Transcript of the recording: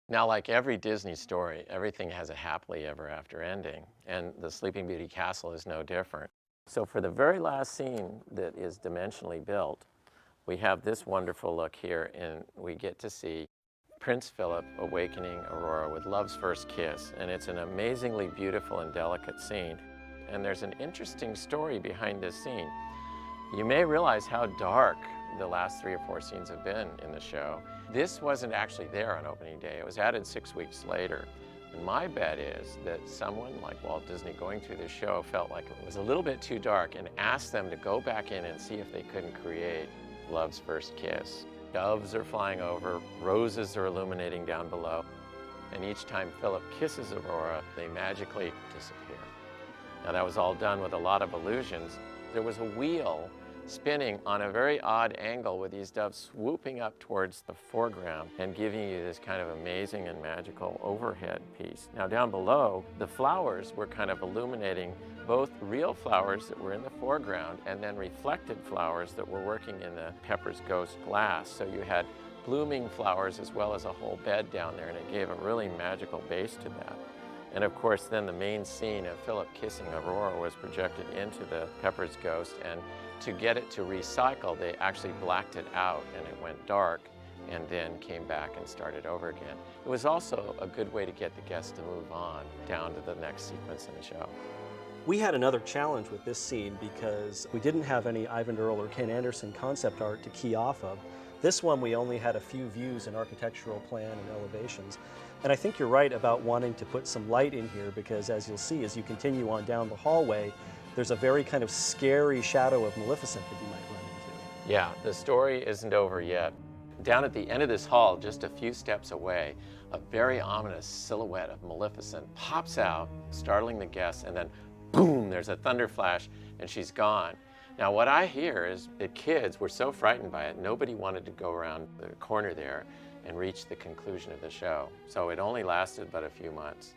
Now, like every Disney story, everything has a happily ever after ending, and the Sleeping Beauty castle is no different. So for the very last scene that is dimensionally built, we have this wonderful look here, and we get to see Prince Philip awakening Aurora with love's first kiss, and it's an amazingly beautiful and delicate scene. And there's an interesting story behind this scene. You may realize how dark the last 3 or 4 scenes have been in the show. This wasn't actually there on opening day. It was added 6 weeks later. And my bet is that someone like Walt Disney going through this show felt like it was a little bit too dark and asked them to go back in and see if they couldn't create love's first kiss. Doves are flying over, roses are illuminating down below, and each time Philip kisses Aurora, they magically disappear. Now that was all done with a lot of illusions. There was a wheel spinning on a very odd angle with these doves swooping up towards the foreground and giving you this kind of amazing and magical overhead piece. Now down below, the flowers were kind of illuminating both real flowers that were in the foreground and then reflected flowers that were working in the Pepper's Ghost glass. So you had blooming flowers as well as a whole bed down there, and it gave a really magical base to that. And of course, then the main scene of Philip kissing Aurora was projected into the Pepper's Ghost, and to get it to recycle, they actually blacked it out and it went dark and then came back and started over again. It was also a good way to get the guests to move on down to the next sequence in the show. We had another challenge with this scene because we didn't have any Ivan Earl or Ken Anderson concept art to key off of. This one we only had a few views and architectural plan and elevations. And I think you're right about wanting to put some light in here because as you'll see, as you continue on down the hallway, there's a very kind of scary shadow of Maleficent that you might run into. Yeah, the story isn't over yet. Down at the end of this hall, just a few steps away, a very ominous silhouette of Maleficent pops out, startling the guests, and then boom, there's a thunder flash and she's gone. Now what I hear is that kids were so frightened by it, nobody wanted to go around the corner there and reach the conclusion of the show. So it only lasted but a few months.